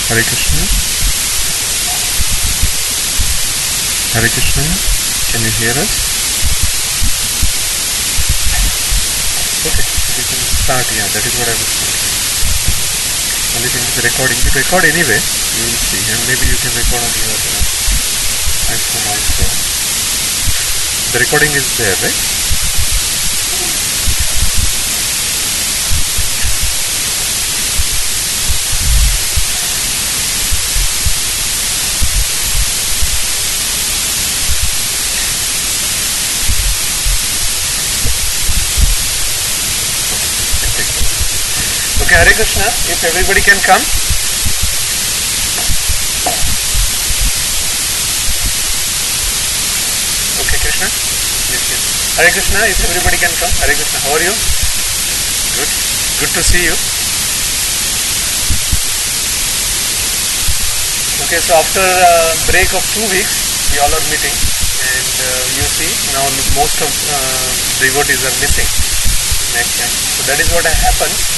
Hare Krishna. Hare Krishna. Can you hear us? Okay, we can start. Yeah, that is what I was thinking. Only thing is recording. You record anyway. You will see, and maybe you can record on your iPhone also. The recording is there, right? Okay, Hare Krishna, if everybody can come. Okay, Krishna. Hare Krishna, if everybody can come. Hare Krishna, how are you? Good. Good to see you. Okay, so after a break of 2 weeks, we all are meeting, and you see, now most of devotees are missing. So that is what happens.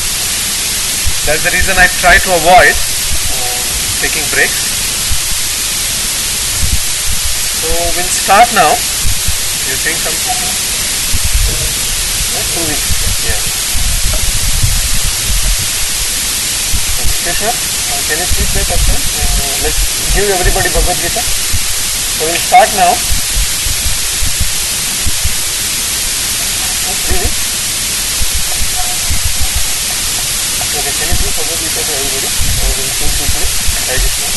That's the reason I try to avoid taking breaks. So we'll start now. You think some 2 weeks? Yeah. Krishna, can you speak that up? Let's give everybody Bhagavad Gita. So we'll start now. Really? Okay, can you please Bhagavad Gita to everybody? Or will you quickly? Hare Krishna.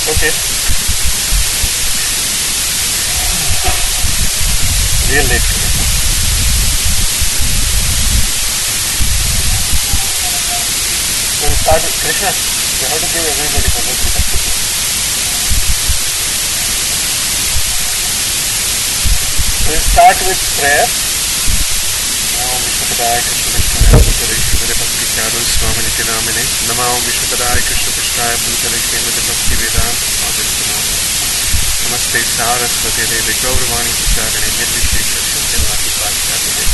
Okay. Real late today. So we'll start with Krishna. You have to give everybody Bhagavad Gita. We'll start with prayer. Namo Vishnupadaya Krishna Krishnaya Bhutale Srimate Bhakti Charul Swami Niti Namine Namo Vishnupadaya Krishna Krishnaya Bhutale Srimate Bhakti Vedanta Swami Niti Namine Namaste Saraswati Devi Gauravani Pracharane Nirvishesha Shunyavadi Vachate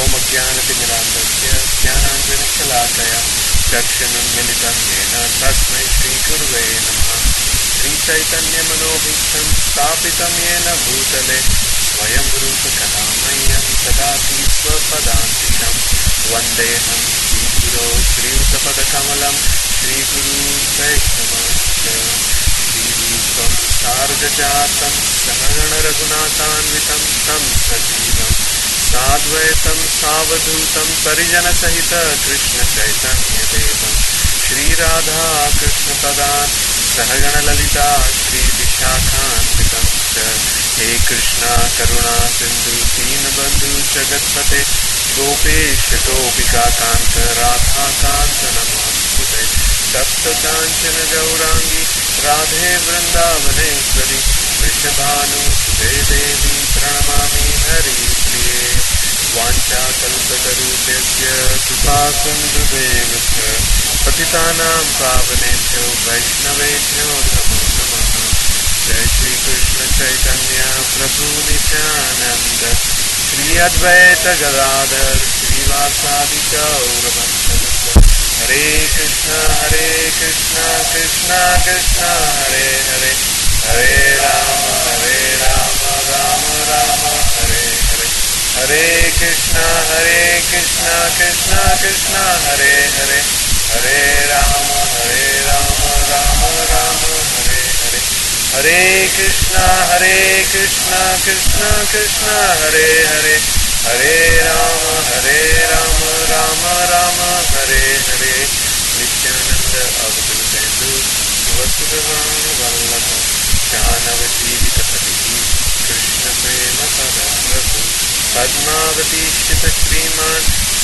Om Ajnana Timirandasya Jnananjana Shalakaya Dakshinam Militam Yena Tasmai Shri Gurave Namaha Shri Chaitanya Manobhishtam Stapitam Yena Bhutale Svayam Rupa Kalamayam Tadati Swapadantikam Vandeham Shri Guru Shri Utapada Kamalam Shri Guru Vaishnavasya Shri Rupam Sargajatam Sahagana Raghunathanvitam Tam Sajivam Sadvaitam Savadhutam Parijana Sahita Krishna Chaitanya Devam Shri Radha Krishna Padan Sahagana Lalita Shri Vishakhanvitam He Krishna Karuna Sindhu Deenabandhu Jagatpate Gopesh Gopika Kanta Radha Kanta Namastute Tapta Kanchana Gaurangi Radhe Vrindavane Vrishabhanu Sute Devi Pranamami Hari Priye Vancha Kalpatarubhyasya Kripa Sindhu Devasya Patitanam Pavanebhyo Vaishnavebhyo Namo Namaha Jai Shri Krishna Chaitanya Prabhu Nityananda Shri Advaita Gadadhar Shri Vasadi Gaurabhaktavrinda Hare Krishna Krishna Krishna Hare Hare Hare Rama Rama Rama Hare Hare Hare Krishna Krishna Krishna Hare Hare Hare Rama Rama Rama Hare Hare Hare Krishna Krishna Hare Hare Hare Rama Rama Hare Hare Nityananda Avadhutendu Vasudevana Vallabha Janavajivita Padihi Krishna Prema Padaprabhu Padmavati Shita Shriman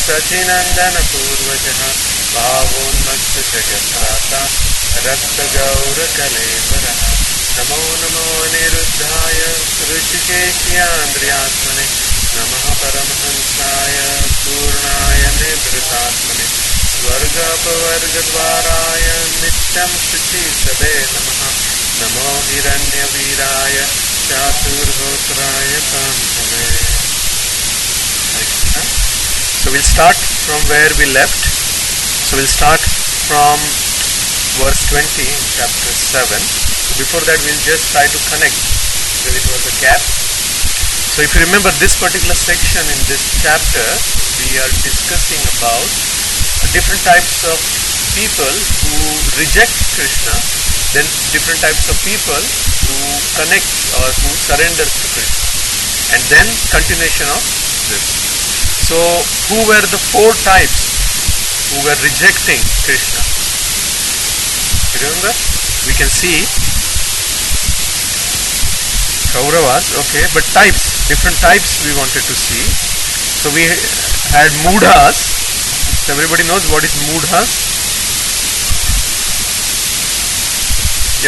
Sachinandana Purvajaha Bhavonmakta Jagatrata Rakta Gaura Kalevaraha Namo Namo Aniruddhaya Rishikeshyandriyatmane Namaha Paramahansaya Purnaya Nivritatmane Svargapavargadvaraya Nityam Shuchi Sade Namaha Namo Hiranyaviraya Chaturhotraya Tamsame. So we'll start from where we left. So we'll start from verse 20 in chapter 7. Before that we'll just try to connect because it was a gap. So if you remember this particular section in this chapter, we are discussing about different types of people who reject Krishna, then different types of people who connect or who surrenders to Krishna, and then continuation of this. So who were the four types who were rejecting Krishna? Remember, we can see Kauravas, okay, but types, different types we wanted to see. So we had Mudhas. So everybody knows what is Mudhas?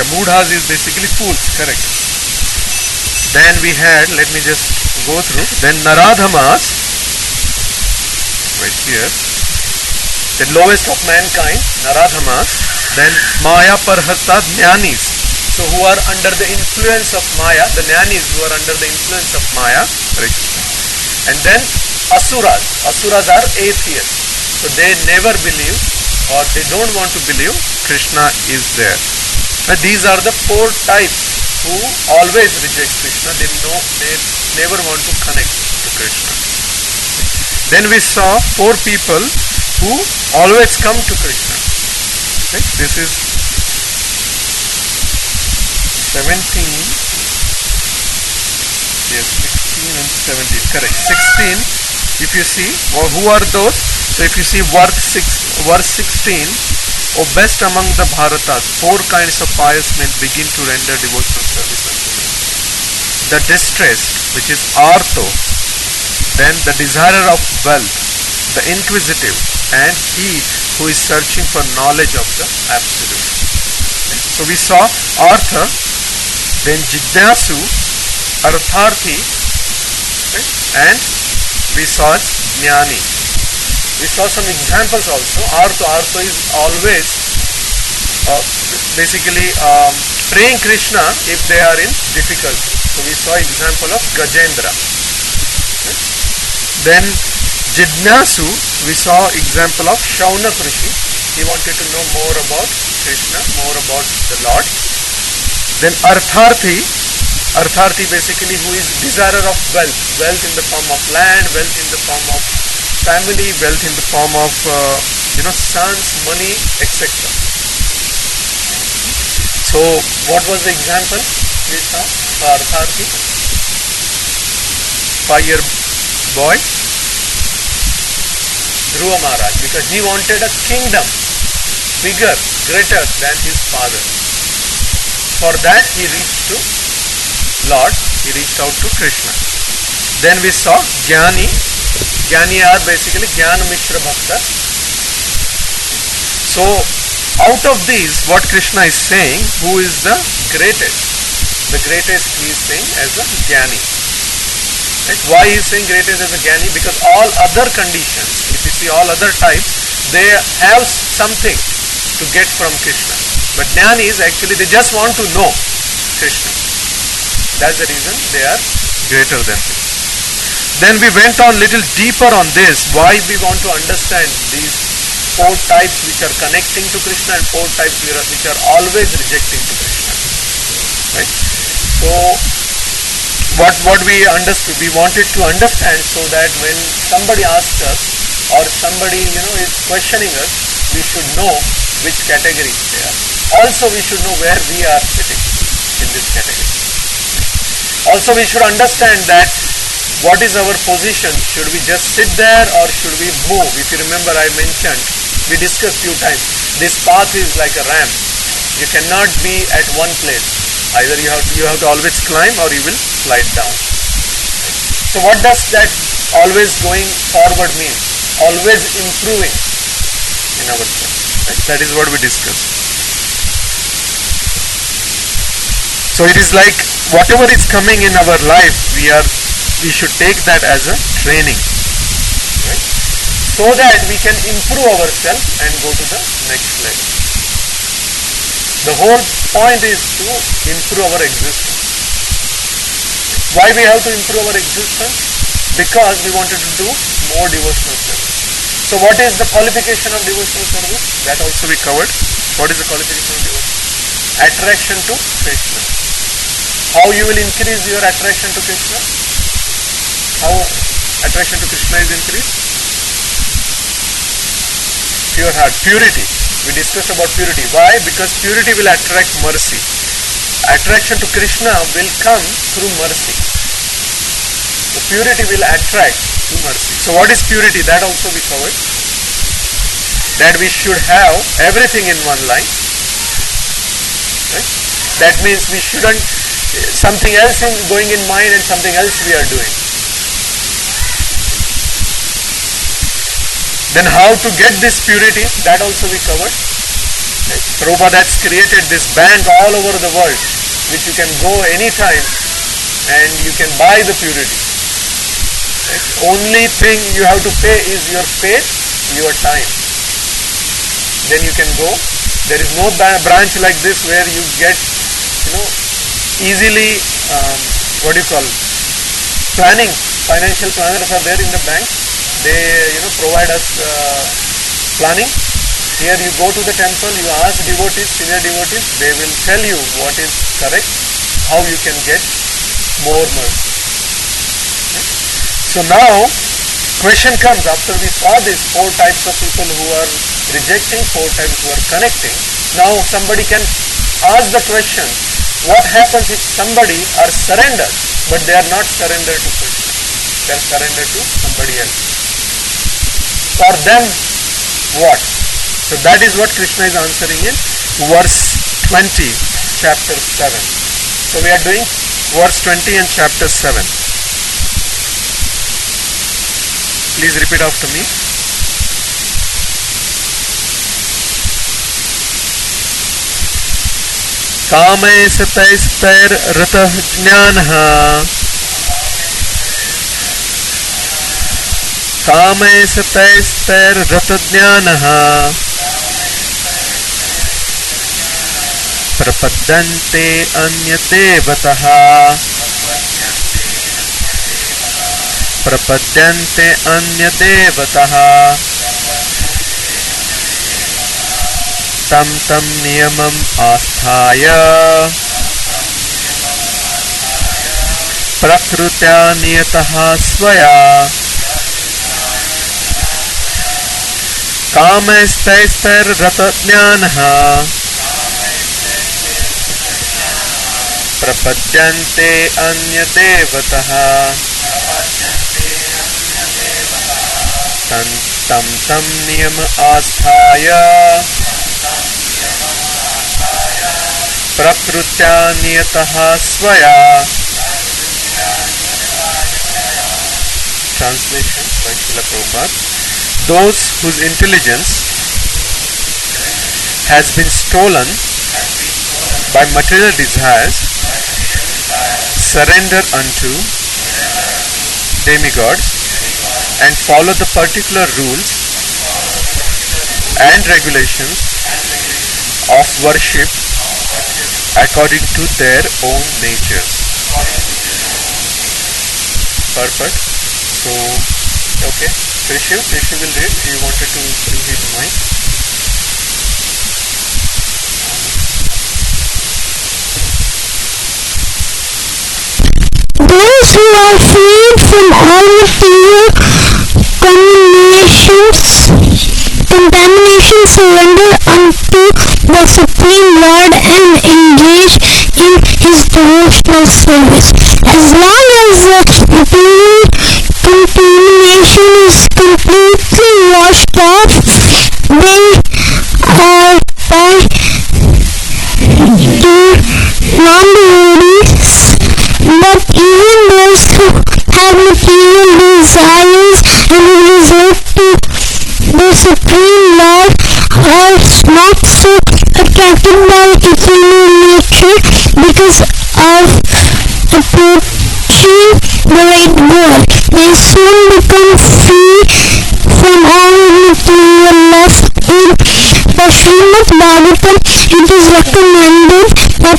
Yeah, Mudhas is basically fools, correct. Then we had, let me just go through, then Naradhamas, right here, the lowest of mankind, Naradhamas, then Maya Parhata Jnanis, so who are under the influence of Maya, the Jnanis who are under the influence of Maya, right. And then Asuras, Asuras are atheists, so they never believe or they don't want to believe Krishna is there. But these are the four types who always reject Krishna, they never want to connect to Krishna. Then we saw four people who always come to Krishna. Right? This is 17, yes, 16 and 17, correct. 16, if you see, who are those? So if you see verse 16, O best among the Bharatas, four kinds of pious men begin to render devotional service unto me. The distressed, which is Artho, then the desirer of wealth, the inquisitive, and he who is searching for knowledge of the Absolute. Okay. So we saw Artha, then Jignasu, Artharthi, okay, and we saw Jnani. We saw some examples also. Artho is always basically praying Krishna if they are in difficulty. So we saw example of Gajendra. Okay. Then Jignasu, we saw example of Shaunak Rishi. He wanted to know more about Krishna, more about the Lord. Then Artharthi basically who is desirer of wealth, wealth in the form of land, wealth in the form of family, wealth in the form of sons, money, etc. So what was the example we saw for Artharthi? 5-year boy, Dhruva Maharaj, because he wanted a kingdom bigger, greater than his father. For that he reached to Lord, he reached out to Krishna. Then we saw Jnani. Jnani are basically Jnana Mitra Bhakta. So out of these, what Krishna is saying, who is the greatest? The greatest he is saying as a Jnani. Right? Why he is saying greatest as a Jnani? Because all other conditions, if you see all other types, they have something to get from Krishna. But Jnanis actually they just want to know Krishna. That's the reason they are greater than him. Then we went on little deeper on this, why we want to understand these four types which are connecting to Krishna and four types which are always rejecting to Krishna. Right? So what we understood, we wanted to understand so that when somebody asks us or somebody is questioning us, we should know which category they are. Also we should know where we are sitting in this category. Also we should understand that what is our position? Should we just sit there or should we move? If you remember, I mentioned, we discussed few times, this path is like a ramp. You cannot be at one place. Either you have to always climb or you will slide down. So what does that always going forward mean? Always improving in ourselves. Right? That is what we discussed. So it is like whatever is coming in our life, we should take that as a training, right? So that we can improve ourselves and go to the next level. The whole point is to improve our existence. Why we have to improve our existence? Because we wanted to do more devotional service. So what is the qualification of devotional service? That also we covered. What is the qualification of devotion? Attraction to Krishna. How you will increase your attraction to Krishna? How attraction to Krishna is increased? Pure heart, purity. We discussed about purity. Why? Because purity will attract mercy. Attraction to Krishna will come through mercy. So purity will attract to mercy. So what is purity? That also we covered. That we should have everything in one line. Right? That means we shouldn't, something else is going in mind and something else we are doing. Then how to get this purity? That also we covered. Right? Prabhupada has created this bank all over the world, which you can go anytime and you can buy the purity. Right? Only thing you have to pay is your faith, your time. Then you can go. There is no branch like this where you get, easily, planning. Financial planners are there in the bank. They, provide us planning. Here you go to the temple, you ask devotees, senior devotees, they will tell you what is correct, how you can get more mercy. Okay? So now, question comes after we saw these 4 types of people who are rejecting, 4 types who are connecting. Now somebody can ask the question, what happens if somebody are surrendered, but they are not surrendered to Krishna? They are surrendered to somebody else. For them, what? So that is what Krishna is answering in verse 20, chapter 7. So we are doing verse 20 and chapter 7. Please repeat after me. कामे सतैस्तैर्रतः ज्ञानः कामे सतैस्तैर्रतज्ञानः प्रपद्यन्ते अन्यदेवतः प्रपद्यन्ते अन्यदेवतः तं तं नियमम् आस्थाय प्रकृत्या नियतः स्वया कामैस्तैस्तैर्रतज्ञानः प्रपद्यन्ते अन्यदेवतः तं तं नियम आस्थाय प्रकृत्या नियतः स्वया. Translation by Srila Prabhupada. Those whose intelligence has been stolen by material desires surrender unto demigods and follow the particular rules and regulations of worship according to their own nature. Perfect. So, okay. Rishi will read. You wanted to bring his mic. Those who are freed from all material contamination surrender unto the Supreme Lord and engage in His devotional service. As long as the material contamination is completely washed off, they are by non-devotees. But even those who have material desires and resort to the Supreme Lord are not so attracted by eternal nature because of approaching the right goal. They soon become free from all material lust. In the Srimad Bhagavatam, it is recommended that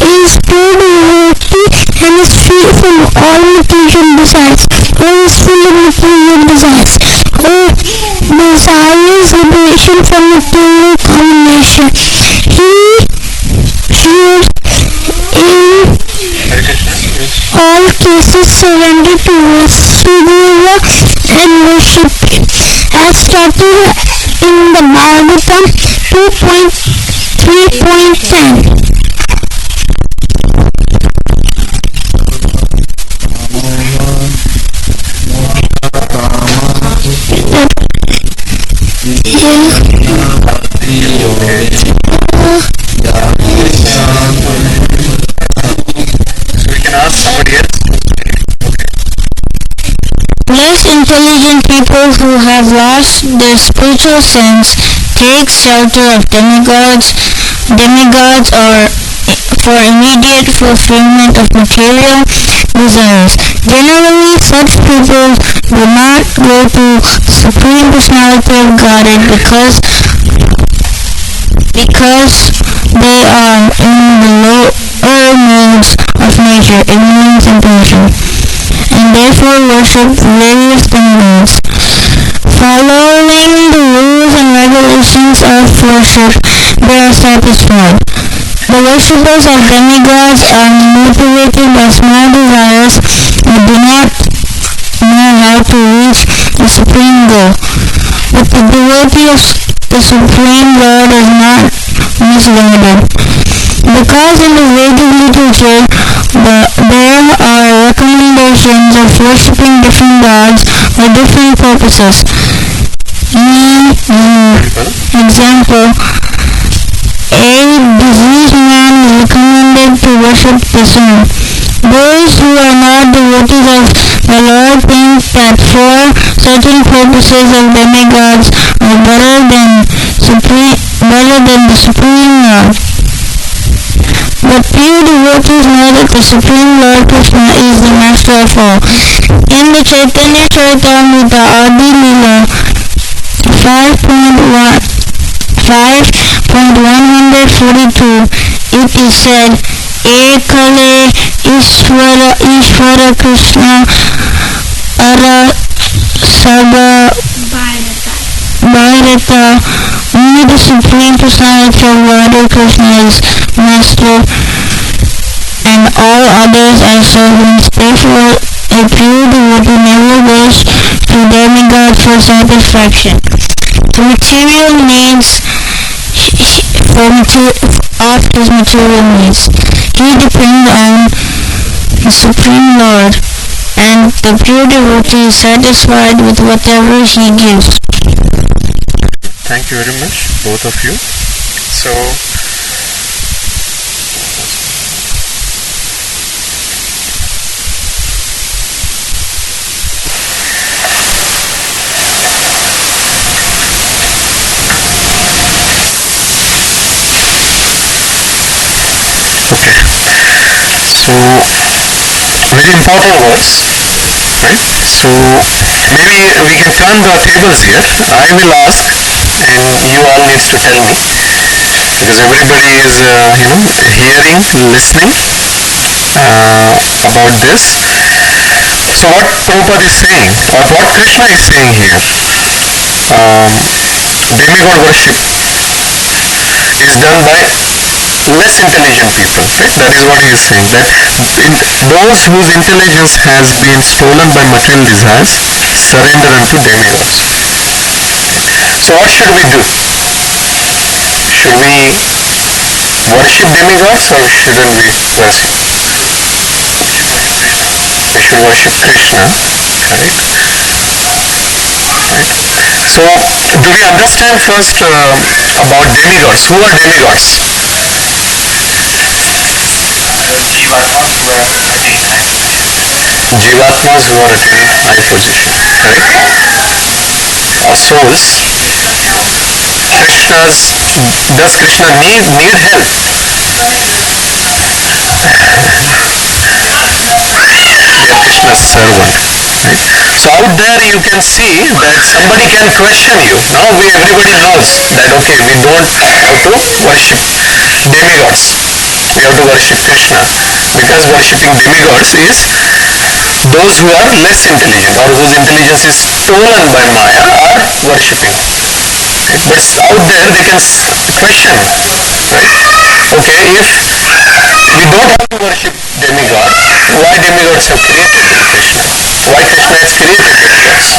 is pure devotee and is free from all material desires, or is full of material desires, or desires liberation from material combination. He should in all cases surrender to Vasudeva and worship him, as stated in the Bhagavatam 2.3.10. Less intelligent people who have lost their spiritual sense take shelter of demigods or for immediate fulfillment of material desires. Generally, such people do not go to the Supreme Personality of Godhead because they are in the lower modes of nature, ignorance and passion, and therefore worship various demigods. Following the rules and regulations of worship, they are satisfied. The worshippers of demigods are motivated by small desires and do not know how to reach the supreme goal. But the devotee of the Supreme Lord is not misguided, because in the Vedic literature there are recommendations of worshipping different gods for different purposes. Example, a diseased man is recommended to worship the sun. Those who are not devotees of the Lord think that for certain purposes of demigods are better than the Supreme Lord. But pure devotees know that the Supreme Lord Krishna is the master of all. In the Chaitanya Charitamrita Adi Leela 5.142, it is said, Ekale Ishvara Krishna Ara Sabha Bhairata. Only the Supreme Personality of Lord Krishna is master and all others are servants. Therefore, a pure devotee never goes to demigod for satisfaction. The material needs of his material needs. He depends on the Supreme Lord, and the pure devotee is satisfied with whatever he gives. Thank you very much, both of you. So, very important words, right? So maybe we can turn the tables here. I will ask and you all needs to tell me, because everybody is hearing, listening about this. So what Prabhupada is saying, or what Krishna is saying here, demigod worship is done by less intelligent people, right? That is what he is saying, that those whose intelligence has been stolen by material desires surrender unto demigods. So what should we do? Should we worship demigods or shouldn't we worship? We should worship Krishna, correct? Right? So do we understand first about demigods? Who are demigods? Jivatmas who are attaining high position, correct? Or souls. Does Krishna need help? They are Krishna's servant, right? So out there you can see that somebody can question you. Now everybody knows that okay, we don't have to worship demigods. We have to worship Krishna, because worshipping demigods is those who are less intelligent or whose intelligence is stolen by Maya are worshipping. Right? But out there they can question, right? Okay, if we don't have to worship demigod, why demigods have created Krishna? Why Krishna has created demigods?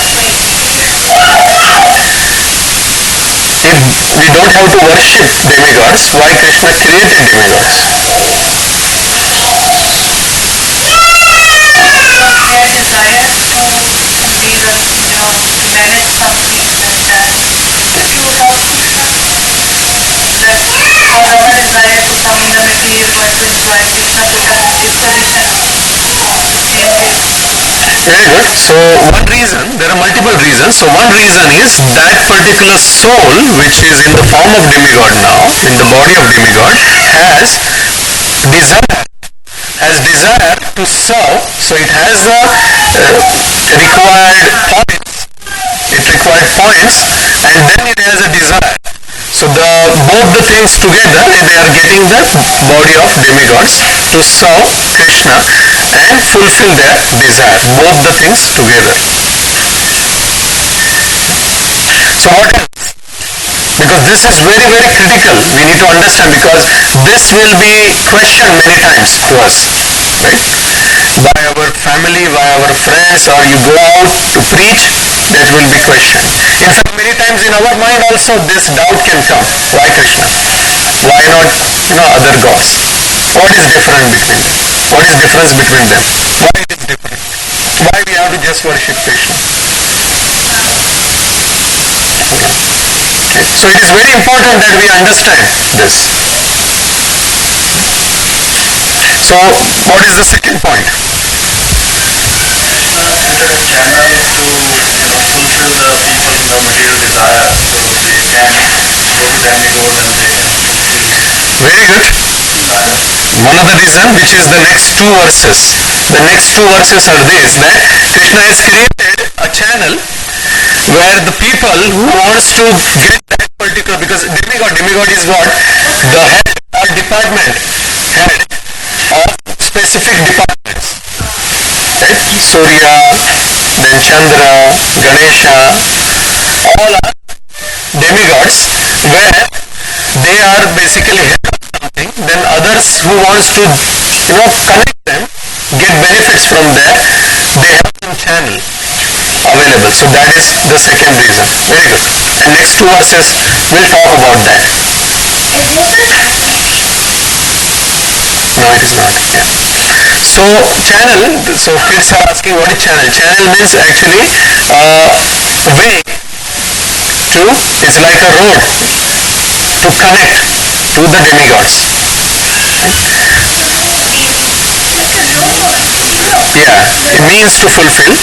If we don't have to worship demigods, why Krishna created demigods? Their desire to be the, to manage something like that. If you love Krishna, that for our desire to come in the material world to enjoy Krishna put us in this position to same way. Very good. So one reason, there are multiple reasons. So one reason is that particular soul which is in the form of demigod now, in the body of demigod, has desire to serve. So it has the required points. It required points, and then it has a desire. So both the things together, they are getting the body of demigods to serve Krishna and fulfill their desire. Both the things together. So what else? Because this is very, very critical. We need to understand, because this will be questioned many times to us, right? By our family, by our friends, or you go out to preach, that will be questioned. In fact, many times in our mind also this doubt can come. Why Krishna? Why not, other gods? What is different between them? What is difference between them? Why it is different? Why we have to just worship Krishna? Okay. So it is very important that we understand this. So what is the second point? Created a channel to fulfill the people in the material desire, so they can go to demigod and they can fulfill. Very good. One of the reason, which is the next two verses. The next two verses are this, that Krishna has created a channel where the people who wants to get that particular, because demigod is what? The head or department, head of specific departments. Right? Surya, then Chandra, Ganesha, all are demigods where they are basically head of something, then others who wants to connect them, get benefits from there, they have some channel available. So that is the second reason. Very good. And next two verses will talk about that. No, it is not. Yeah. So channel, so kids are asking what is channel. Channel means actually way to, it's like a road to connect to the demigods. Yeah, it means to fulfill.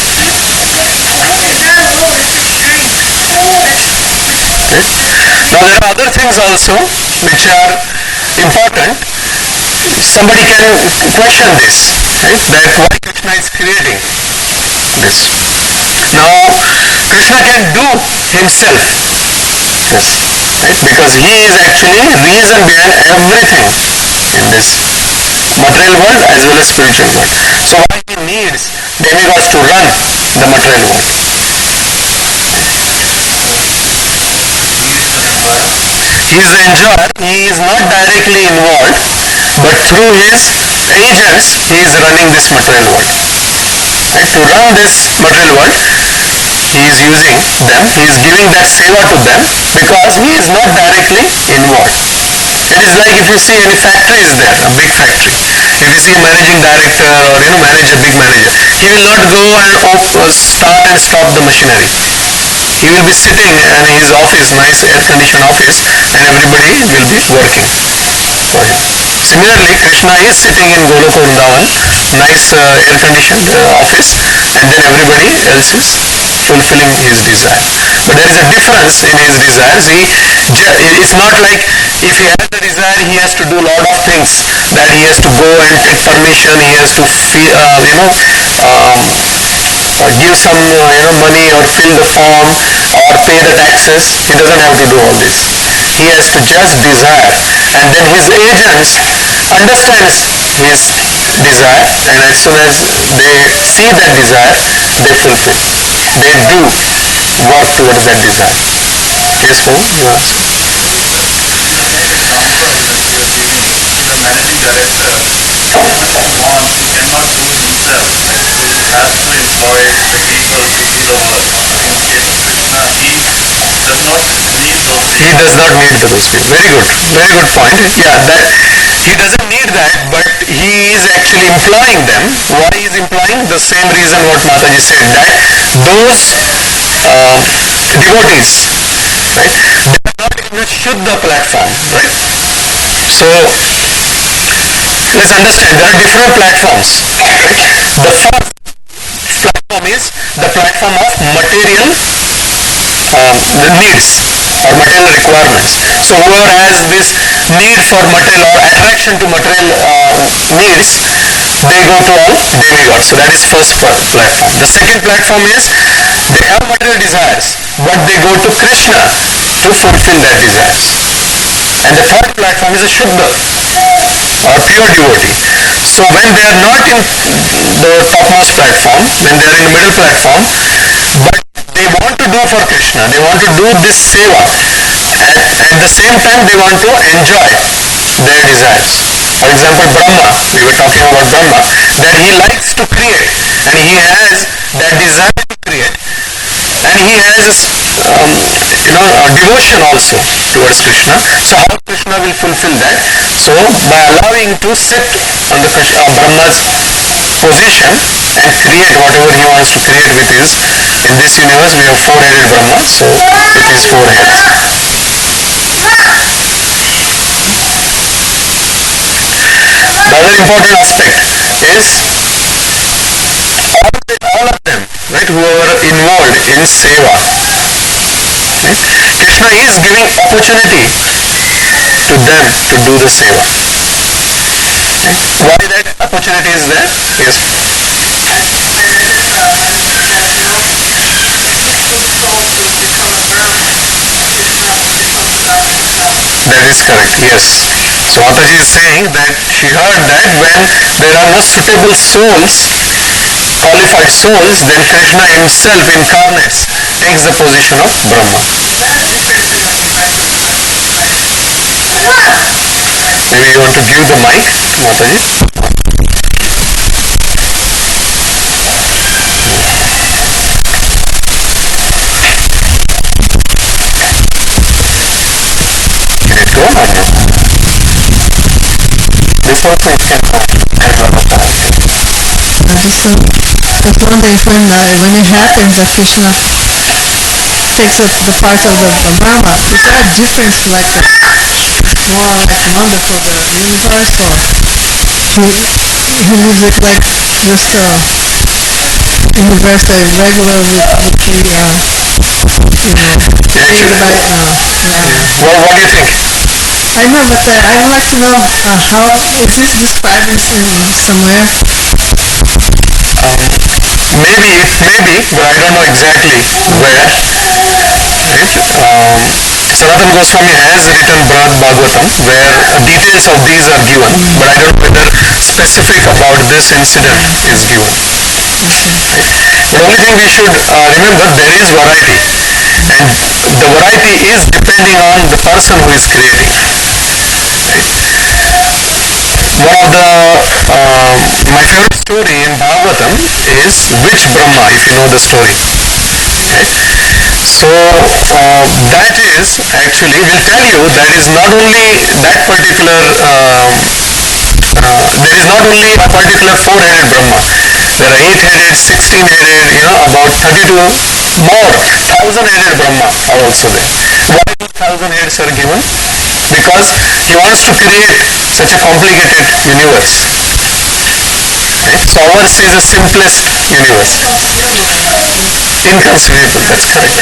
Okay. Now there are other things also which are important. Somebody can question this, right? That why Krishna is creating this. Now Krishna can do himself this, right? Because he is actually reason behind everything in this material world as well as spiritual world. So why he needs demigods to run the material world? He is the enjoyer. He is not directly involved, but through his agents he is running this material world. Right? To run this material world, he is using them, he is giving that seva to them because he is not directly involved. It is like if you see any factory is there, a big factory. If you see a managing director or manager, big manager, he will not go and start and stop the machinery. He will be sitting in his office, nice air-conditioned office, and everybody will be working for him. Similarly, Krishna is sitting in Goloka Vrindavan, nice air-conditioned office, and then everybody else is fulfilling his desire. But there is a difference in his desires. It's not like if he has the desire, he has to do a lot of things, that he has to go and take permission, he has to give some money or fill the form or pay the taxes. He doesn't have to do all this. He has to just desire, and then his agents understands his desire, and as soon as they see that desire, they fulfill. They do work towards that desire. Yes, Paul, you ask. The managing director, how much he wants, he cannot do it himself. He has to employ the people to do the work. In case of Krishna, he does not need those people. He does not need those people. Very good point. Yeah, that he doesn't need that, but he is actually employing them. Why he is implying? The same reason what Mataji said, that those devotees, right, they are not in a Shuddha platform, right? So let's understand, there are different platforms, right? The first platform is the platform of material needs or material requirements. So whoever has this need for material or attraction to material needs, they go to all demigods. So that is first platform. The second platform is they have material desires, but they go to Krishna to fulfill their desires. And the third platform is a Shuddha or pure devotee. So when they are not in the topmost platform, when they are in the middle platform, but they want to do for Krishna, they want to do this seva, at the same time they want to enjoy their desires. For example, Brahma, we were talking about Brahma, that he likes to create and he has that desire to create, and he has a devotion also towards Krishna. So how Krishna will fulfill that? So by allowing to sit on the Brahma's position and create whatever he wants to create with his, in this universe we have four-headed Brahma, so with his four heads. The other important aspect is all of them, right, who are involved in seva, right? Krishna is giving opportunity to them to do the seva. Right? Why that opportunity is there? Yes. That is correct, yes. So Mataji is saying that she heard that when there are no suitable souls, qualified souls, then Krishna himself incarnates, takes the position of Brahma. Maybe you want to give the mic to Mataji? Can it go or no? This also it can go. I just wondering when it happens that Krishna takes up the part of the Brahma, is there a difference, like more like wonderful the universe, or he leaves it like just universe regular with the Well, what do you think? I know, but I would like to know how is this described in somewhere? Maybe, but I don't know exactly where. Right? Sanatana Goswami has written Brihad Bhagavatam where details of these are given, but I don't know whether specific about this incident is given. Right? The only thing we should remember, there is variety, and the variety is depending on the person who is creating. Right? One of the my favorite story in Bhagavatam is which Brahma, if you know the story. Okay? So that is actually will tell you that is not only that particular there is not only a particular four-headed Brahma. There are 8-headed, 16-headed, about 32 more 1,000-headed Brahma are also there. Why 1,000 heads are given? Because he wants to create such a complicated universe. Right? So ours is the simplest universe. Inconceivable, that's correct.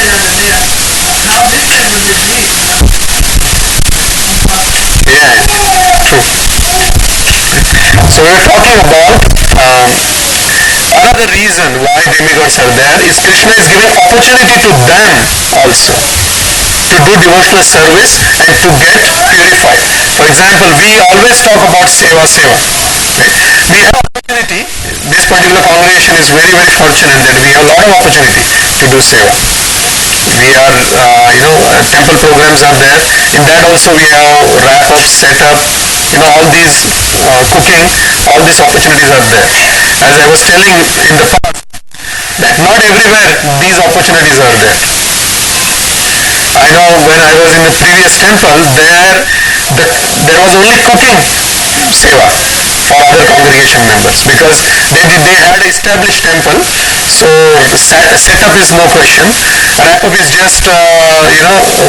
Yeah, true. So we're talking about another reason why demigods are there is Krishna is giving opportunity to them also to do devotional service and to get purified. For example, we always talk about seva. Right? We have opportunity. This particular congregation is very very fortunate that we have a lot of opportunity to do seva. We are, temple programs are there. In that also we have wrap up, set up, all these cooking, all these opportunities are there. As I was telling in the past, that not everywhere these opportunities are there. I know when I was in the previous temple, there was only cooking seva for other congregation members because they had an established temple, so setup is no question. Wrap up is just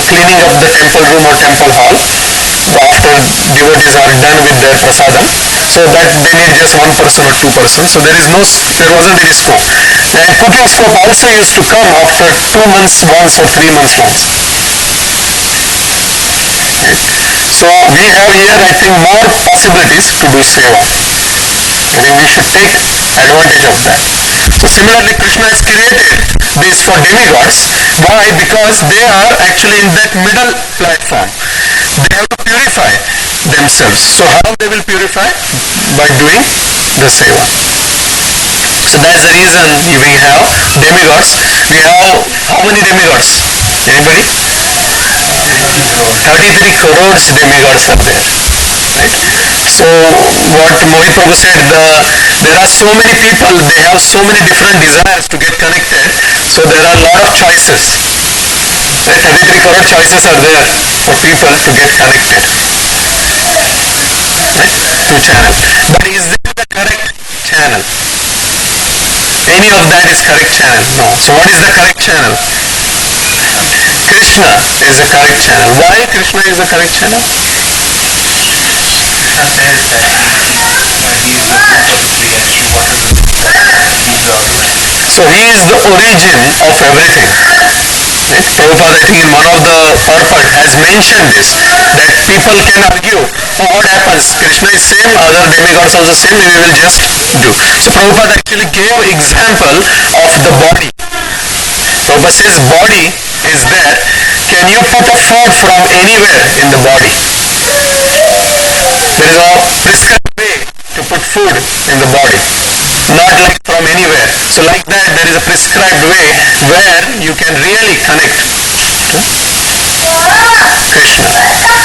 cleaning up the temple room or temple hall after devotees are done with their prasadam, so that they need just one person or two persons, so there wasn't any scope. And cooking scope also used to come after 2 months once or 3 months once. Right? So we have here, I think, more possibilities to do seva. I think we should take advantage of that. So similarly, Krishna has created this for demigods. Why? Because they are actually in that middle platform. They have to purify themselves. So how they will purify? By doing the seva. So that's the reason we have demigods. We have how many demigods? Anybody? 33 crores demigods are there. Right? So what Mohit Prabhu said, there are so many people, they have so many different desires to get connected, so there are a lot of choices. Right? 33 crore choices are there for people to get connected, right, to channel. But is this the correct channel? Any of that is correct channel? No. So what is the correct channel? Krishna is the correct channel. Why Krishna is the correct channel? Krishna says that he is the root of the creation, whatever he is the origin. So he is the origin of everything. Right? Prabhupada, I think in one of the purport has mentioned this, that people can argue, oh, what happens? Krishna is same, other demigods also same, we will just do. So Prabhupada actually gave example of the body. Prabhupada says body is there. Can you put a food from anywhere in the body? There is a prescribed way to put food in the body, not like from anywhere. So like that, there is a prescribed way where you can really connect to Krishna.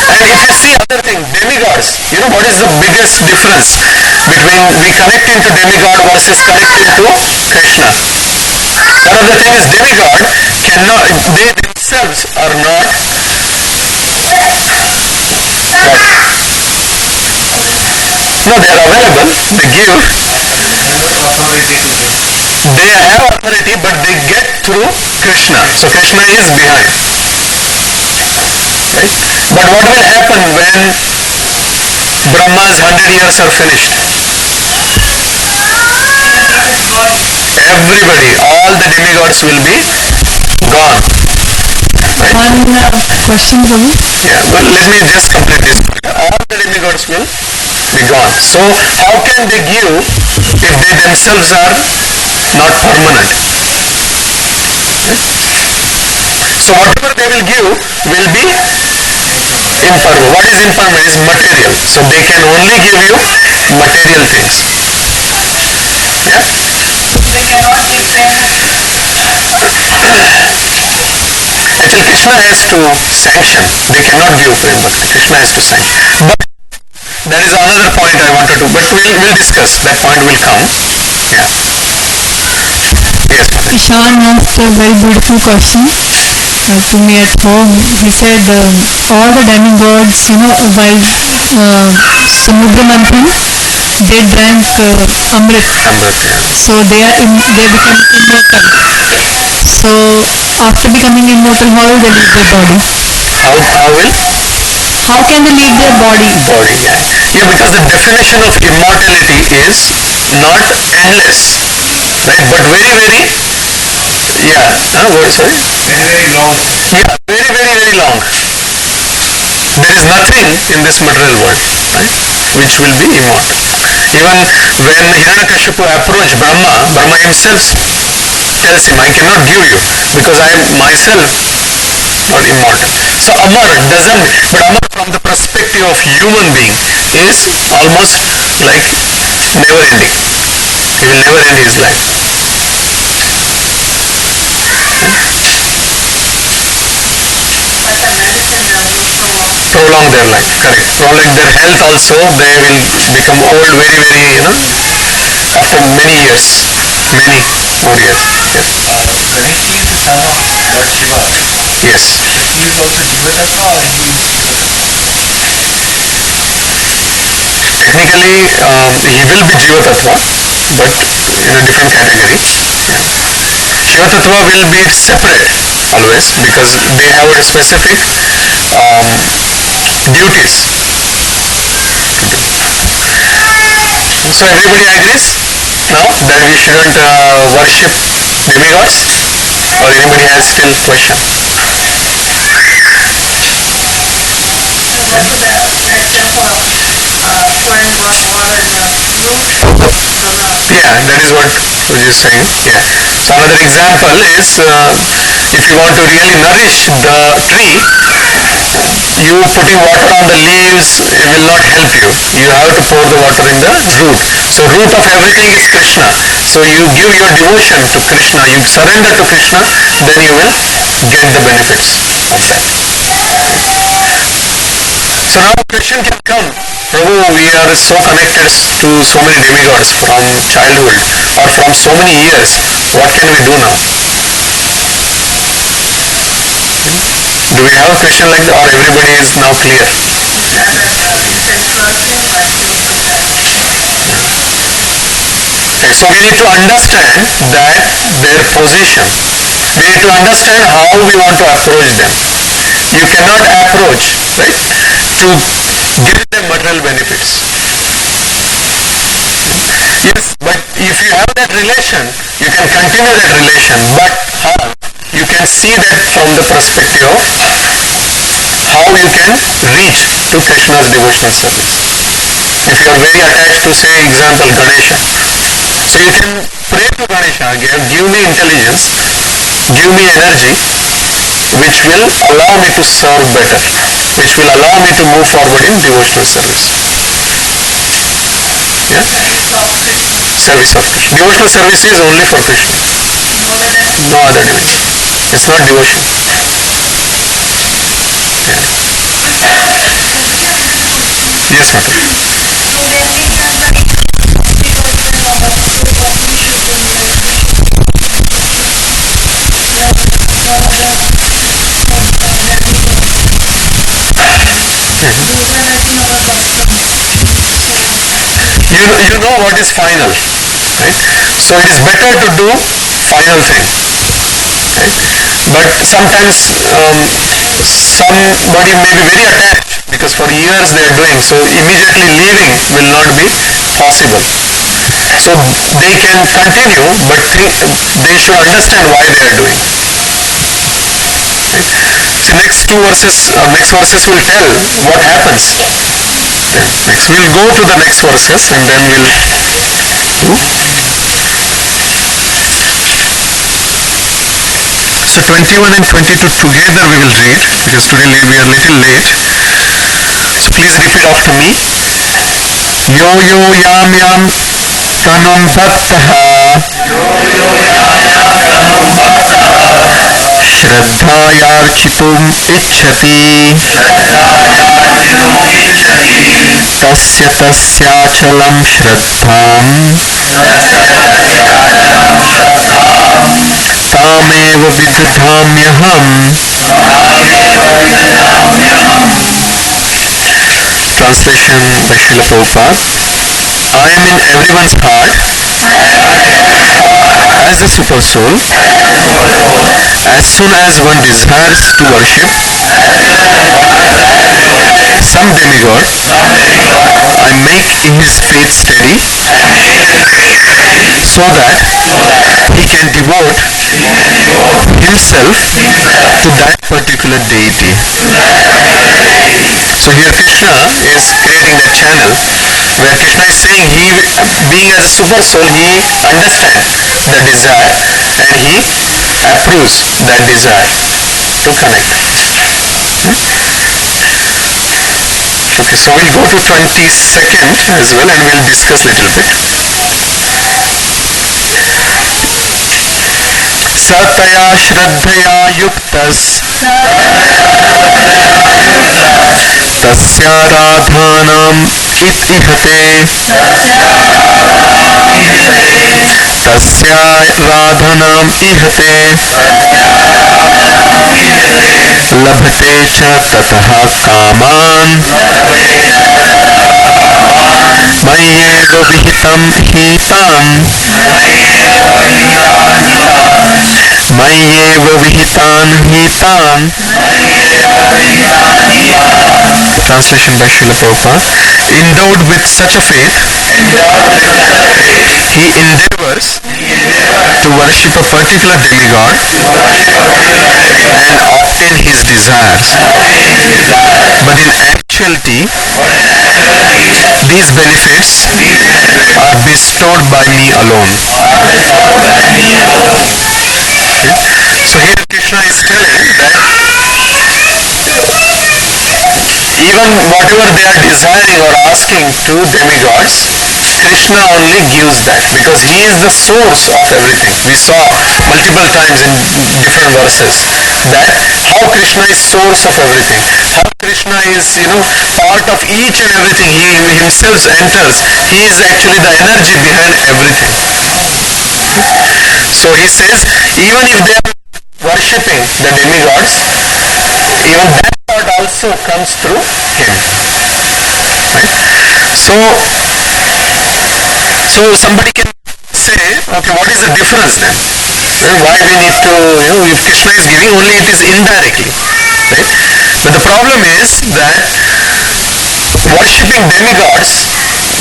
And if you see other thing, demigods, what is the biggest difference between we connecting to demigod versus connecting to Krishna? One of the things is demigod cannot, they themselves are not no, they are available, they give, they have authority, but they get through Krishna. So Krishna is behind. Right? But what will happen when Brahma's 100 years are finished? Everybody, all the demigods will be gone. Right? One question, Prabhu. Yeah, well, let me just complete this. All the demigods will be gone. So how can they give if they themselves are not permanent? Right? So whatever they will give will be impermanent. What is impermanent? Is material. So they can only give you material things. Yeah? They cannot give them. Actually, Krishna has to sanction. They cannot give prem bhakti. Krishna has to sanction. But there is another point I wanted to, but we'll discuss. That point will come. Yeah. Yes, Mother. Ishan asked a very beautiful question to me at home. He said, all the demigods, while Samudra Manthan, they drank Amrit. Amrit, yeah. So they become immortal. So after becoming immortal, how will they leave their body? How will? How can they leave their body? Body, yeah. Yeah, because the definition of immortality is not endless, right? But very, very, yeah. Sorry? Very, very long. Yeah, very, very, very long. There is nothing in this material world, right, which will be immortal. Even when Hiranyakashipu approached Brahma, Brahma himself tells him, I cannot give you because I am myself not immortal. So Amar doesn't, but Amar from the perspective of human being is almost like never ending. He will never end his life. But the medicine will Prolong their life, correct. Prolong their health also. They will become old very, very, after many years. Many more years. Yes. Ganesh is the son of Lord Shiva. Yes. He is also Jiva Tattva or he is Shiva Tattva? Technically, he will be Jiva Tattva, but in a different category. Yeah. Shiva Tattva will be separate always because they have a specific duties to do. So everybody agrees now that we shouldn't worship demigods, or anybody has still question? also the example of pouring water in the root. Yeah, that is what was you saying. Yeah. So another example is if you want to really nourish the tree, you putting water on the leaves will not help you. You have to pour the water in the root. So root of everything is Krishna. So you give your devotion to Krishna, you surrender to Krishna, then you will get the benefits of that. So now a question can come, Prabhu, we are so connected to so many demigods from childhood or from so many years. What can we do now? Do we have a question like that, or everybody is now clear? Okay, so we need to understand that their position. We need to understand how we want to approach them. You cannot approach, right, to give them material benefits. Yes, but if you have that relation, you can continue that relation, but how? You can see that from the perspective of how you can reach to Krishna's devotional service. If you are very attached to, say, example, Ganesha, so you can pray to Ganesha, give me intelligence, give me energy, which will allow me to serve better, which will allow me to move forward in devotional service. Yeah? Service of Krishna. Devotional service is only for Krishna. No other divinity. It's not devotion. Yeah. Yes, Mata. You know what is final, right? So it is better to do final thing, right? But sometimes somebody may be very attached because for years they are doing, so immediately leaving will not be possible. So they can continue, but they should understand why they are doing. Right? So next verses will tell what happens. Then next we'll go to the next verses and then we'll do. So 21 and 22 together we will read because today we are little late. So please repeat after me. Yo yo yam yam tanum bhattaha श्रद्धायार्चितुम् इच्छति तस्य तस्याचलं श्रद्धाम् तामेव विदधाम्यहम्. Translation by Srila Prabhupada. I am in everyone's heart as a super soul. As soon as one desires to worship some demigod, I make his faith steady so that he can devote himself to that particular deity. So here Krishna is creating that channel where Krishna is saying he, being as a super soul, he understands the desire and he approves that desire to connect. Okay, so we'll go to 22nd as well and we'll discuss little bit. Sataya Shraddhaya Yuktas Tasya Radhanam Itihate Tasya Radhanam Ihate Labhate cha tataha kaman Mayyeva vihitam hitam Mayyeva vihitan hitan. Translation by Srila Prabhupada. Endowed with such a faith, he endeavors to worship a particular demigod and obtain his desires. But in actuality, these benefits are bestowed by me alone. So here Krishna is telling that even whatever they are desiring or asking to demigods, Krishna only gives that because he is the source of everything. We saw multiple times in different verses that how Krishna is source of everything, how Krishna is part of each and everything. He himself enters. He is actually the energy behind everything. So he says even if they are worshipping the demigods, even that part also comes through him. Right? So somebody can say, okay, what is the difference then? Why we need to, if Krishna is giving, only it is indirectly. Right? But the problem is that worshipping demigods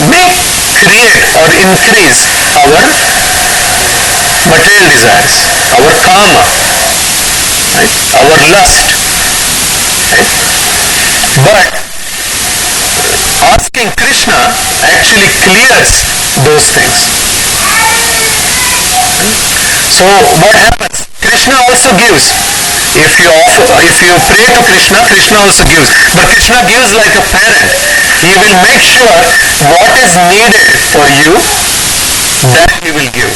may create or increase our material desires, our karma, right? Our lust. Right? But asking Krishna actually clears those things. So what happens? Krishna also gives. If you pray to Krishna, Krishna also gives. But Krishna gives like a parent. He will make sure what is needed for you, that he will give.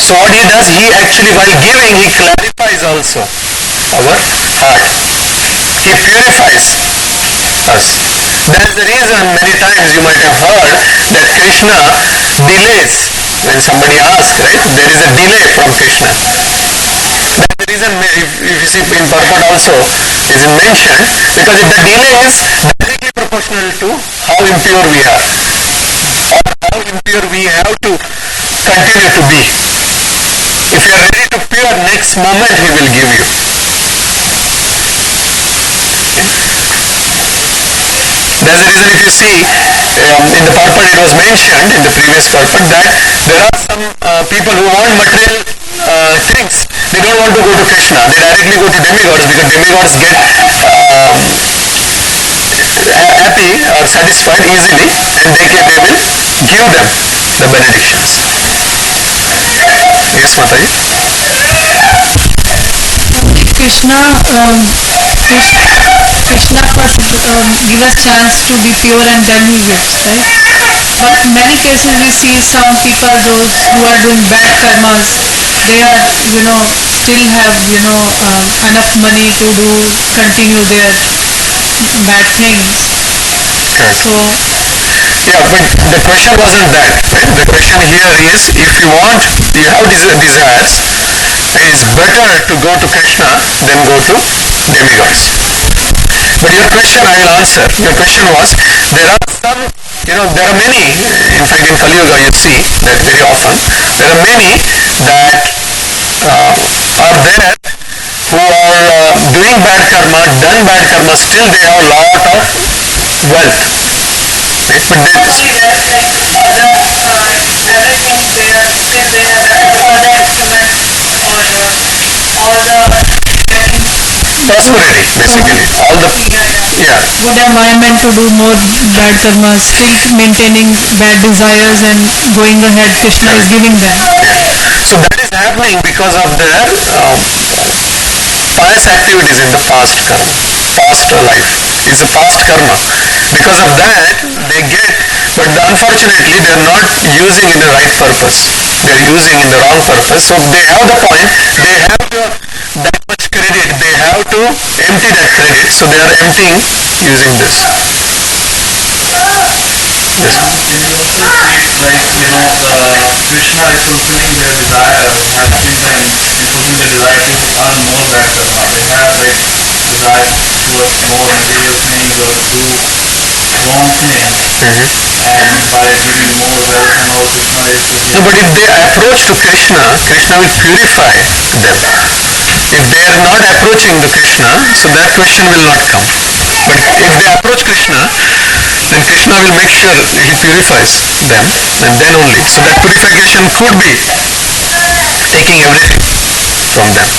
So what he does, he actually while giving, he clarifies also our heart. He purifies us. That is the reason many times you might have heard that Krishna delays when somebody asks, right? There is a delay from Krishna. That's the reason if you see in purport also is mentioned, because if the delay is directly proportional to how impure we are or how impure we have to continue to be. If you are ready to pure, next moment he will give you. That's the reason if you see in the purport it was mentioned in the previous purport that there are some people who want material things. They don't want to go to Krishna. They directly go to demigods because demigods get happy or satisfied easily and they will give them the benedictions. Yes, Mataji? Krishna first give us chance to be pure and then he gives, right? But in many cases we see some people, those who are doing bad karmas, they are, still have, enough money to continue their bad things. Correct. So, yeah, but the question wasn't that, right? The question here is, if you have desires, it is better to go to Krishna than go to demigods. But your question I will answer. Your question was, there are some, there are many, in fact in Kali Yuga you see that very often, there are many that are there who are doing bad karma, done bad karma, still they have a lot of wealth. Right? But they, Only that, everything there, still they have all the instruments or all the prosperity basically, all the good environment to do more bad karmas, still maintaining bad desires and going ahead, Krishna is giving them. So that is happening because of their pious activities in the past karma. past life. It's a past karma. Because of that, they get, but unfortunately they are not using in the right purpose. They are using in the wrong purpose. So they have the point, they have that much credit, they have to empty that credit. So they are emptying using this. Yes. Can you also see, like, the Krishna is fulfilling their desire, helping them in fulfilling their desire to earn more back karma. They have like desire towards more material things or do wrong things, and by giving more wealth and all, Krishna is No, but if they approach to Krishna, Krishna will purify them. If they are not approaching the Krishna, so that question will not come. But if they approach Krishna, then Krishna will make sure he purifies them, and then only. So that purification could be taking everything from them.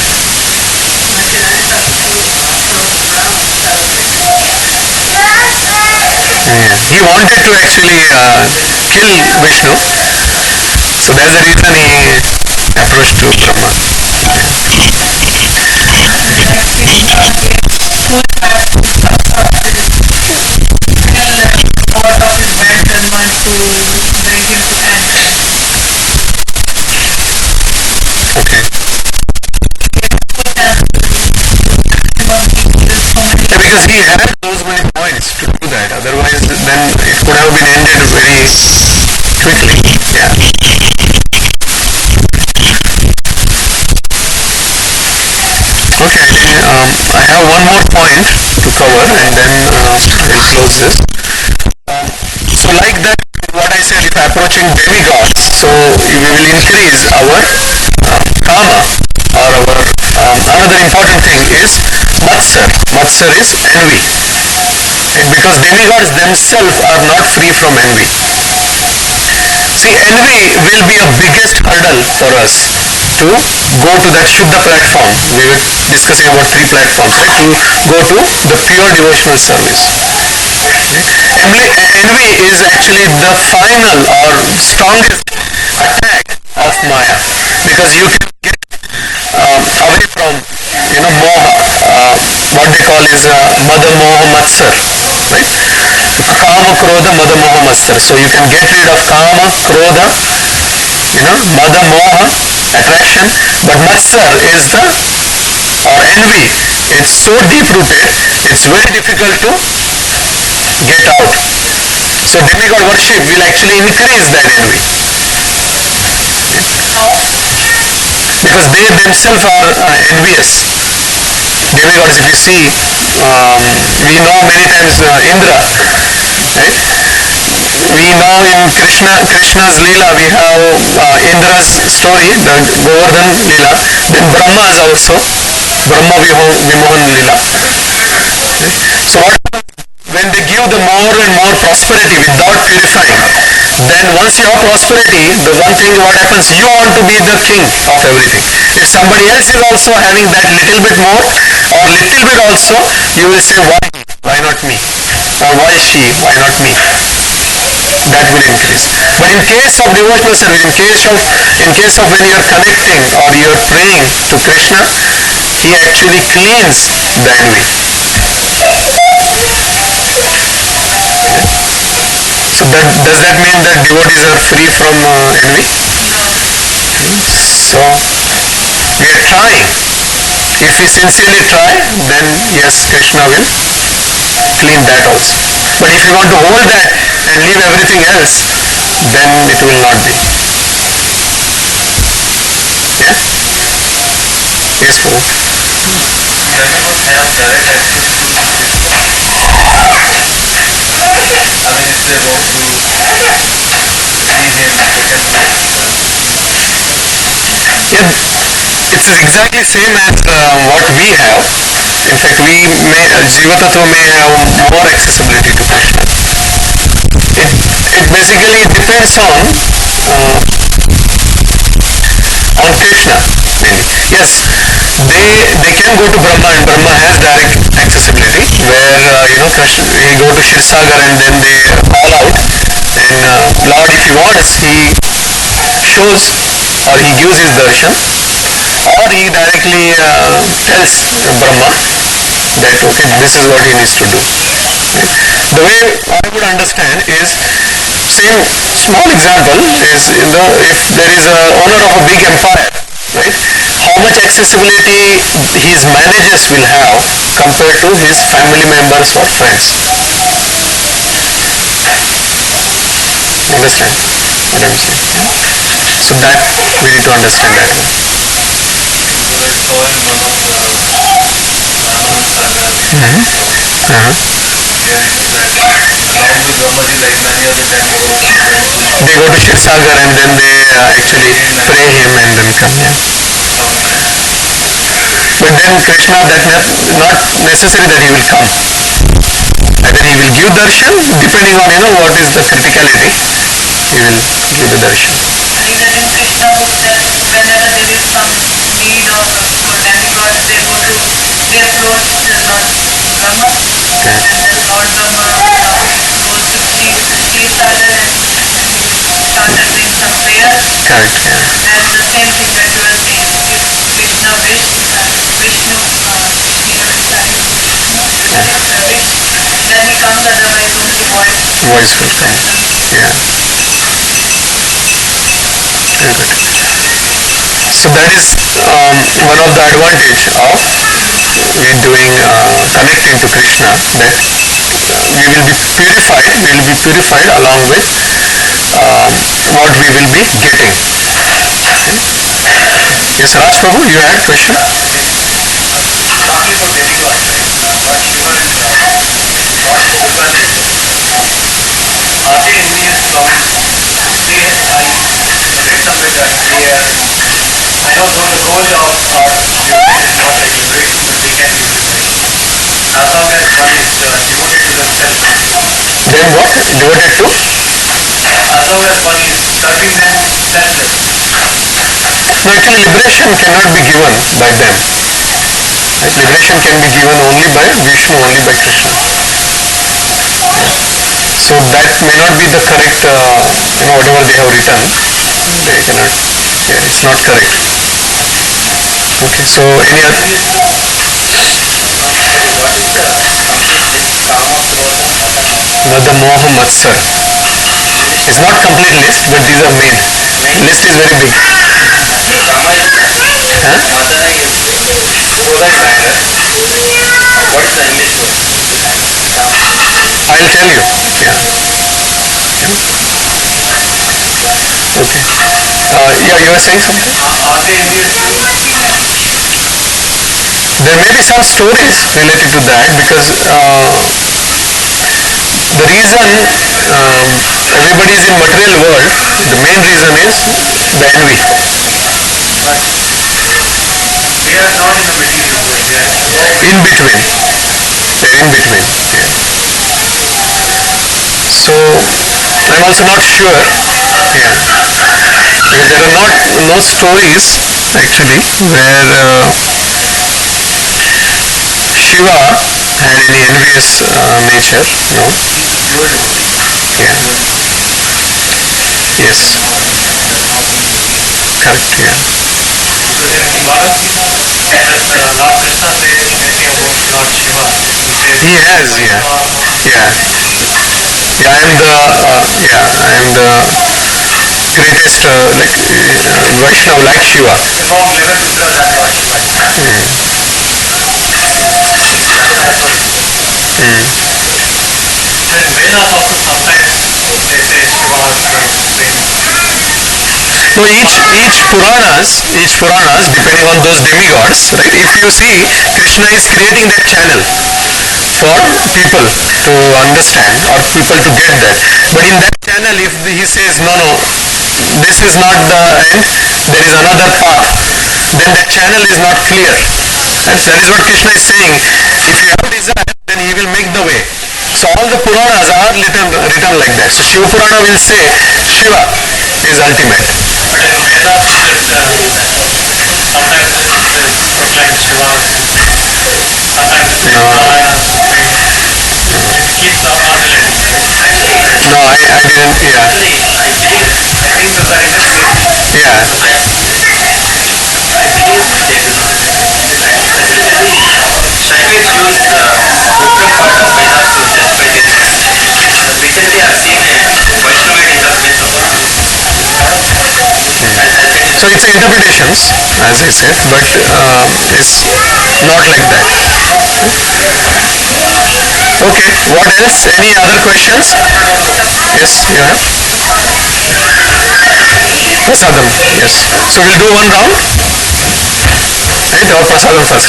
Yeah. He wanted to actually kill Vishnu, so that's the reason he approached to Brahma. Out of his bad karma to bring him to end. Okay. Yeah, because he had those many points to do that. Otherwise, then it could have been ended very quickly. Yeah. Okay. I have one more point to cover, and then we'll close this. So like that, what I said, if approaching demigods, so we will increase our karma, or our another important thing is matsar. Matsar is envy, and because demigods themselves are not free from envy. See, envy will be a biggest hurdle for us to go to that Shuddha platform. We were discussing about 3 platforms, right? To go to the pure devotional service. Envy is actually the final or strongest attack of Maya, because you can get away from moha. What they call is mada moha matsar, right? Kama krodha mada moha matsar. So you can get rid of kama, krodha, mada moha, attraction, but matsar is the, or envy, it's so deep rooted, it's very difficult to get out. So demigod worship will actually increase that envy, because they themselves are envious. Demigods, if you see, we know many times Indra, right? We know in Krishna's Leela, we have Indra's story, the Govardhan Leela. Then Brahma is also Brahma Vimohan Leela. Okay? So what happens when they give the more and more prosperity without purifying? Then once you have prosperity, the one thing what happens, you want to be the king of everything. If somebody else is also having that little bit more, or little bit also, you will say, why not me? Or why she, why not me? That will increase. But in case of devotional service, in case of when you are connecting or you are praying to Krishna, he actually cleans the envy. So does that mean that devotees are free from envy? So we are trying. If we sincerely try, then yes, Krishna will clean that also. But if you want to hold that and leave everything else, then it will not be. Yeah? Yes, Prabhu. demigods have direct access to Krishna. I mean, if they want to see him, they can Yeah, it's exactly same as what we have. In fact, Jiva Tattva may have more accessibility to Krishna. It basically depends on Krishna mainly. Yes, they can go to Brahma, and Brahma has direct accessibility, where Krishna, he go to Shirsagar and then they call out, and Lord, if he wants, he shows or he gives his darshan, or he directly tells Brahma that okay, this is what he needs to do. Right? The way I would understand is, same small example is, if there is a owner of a big empire, right? How much accessibility his managers will have compared to his family members or friends. Understand what I'm saying? So that we need to understand that one. I saw in one of the Raman Saga hearing that along with Brahmaji, like many other demigods, They go to Shiv Sagar and then they actually pray him and then come. Yeah. But then Krishna, that not necessary that he will come. Either he will give darshan, depending on what is the criticality, he will give the darshan. I think that in Krishna book that whenever there is some need or for demigods, they approach Lord Brahma, Okay. and then Lord Brahma goes to Shiv Sagar and starts doing some prayers. Correct. Yeah. And the same thing that you were saying, if Krishna wished, Vishnu, then he comes, otherwise only Voice will come. Yeah. Very good. So that is one of the advantage of we doing connecting to Krishna, that we will be purified along with what we will be getting. Okay. Yes, Raj Prabhu, you had a question? talking about demigods, right? Lord Shiva and Lord Durga, are they enemies from, say, I read somewhere that they are, I know though the goal of our human is not like liberation, but they can be liberation. As long as one is devoted to themselves. Then what? Devoted to? As long as one is serving them selfless. No, actually liberation cannot be given by them. Right? Liberation can be given only by Vishnu, only by Krishna. So that may not be the correct, whatever they have written, they cannot, it's not correct. Okay, so any other? What is the complete list? Kama, Krodha, Mata, Mada, Moha, Matsar. It's not complete list, but these are main. List is very big. Kama is Huh? Mata is Krodha is anger. What is the English word? I'll tell you. Yeah. Okay. Yeah, you were saying something? Are they enemies too? There may be some stories related to that, because the reason everybody is in material world, the main reason is the envy. But they are not in the material world. They are In between. They're in between. Yeah. So I'm also not sure. Yeah. Because there are no stories actually where Shiva had any envious nature. No. pure devotee. Yeah. Yes. Correct. Yeah. Because in Bhagavad Gita, Lord Krishna says anything about Lord Shiva. He says, He has. Yeah. Yeah. Yeah. I am the greatest Vaishnava like Shiva. among 11 Rudras and Lord Shiva. Then Vedas also sometimes they say Shiva has been. No, each Puranas, depending on those demigods, right? If you see, Krishna is creating that channel for people to understand or people to get that. But in that channel, if he says, no, this is not the end, there is another path, then that channel is not clear. And that is what Krishna is saying. If you have desire, then he will make the way. So all the Puranas are written like that. So Shiva Purana will say Shiva is ultimate. But in Vedas, sometimes it is proclaimed Shiva is supreme. Sometimes it says Narayana is supreme. It keeps oscillating. No, I didn't. Yeah. I think so that in this case, Yeah. I believe they do not. Shaivis use So it's interpretations, as I said, but it's not like that. Okay, what else? Any other questions? Yes, you have? Prasadam, yes. So we'll do one round, right? Or Prasadam first.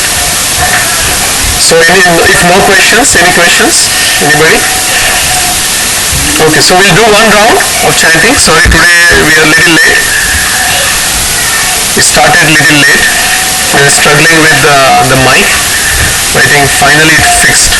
So if no questions, any questions? Anybody? Okay, so we'll do one round of chanting. Sorry, today we are a little late. We started a little late. We were struggling with the mic. I think finally it fixed.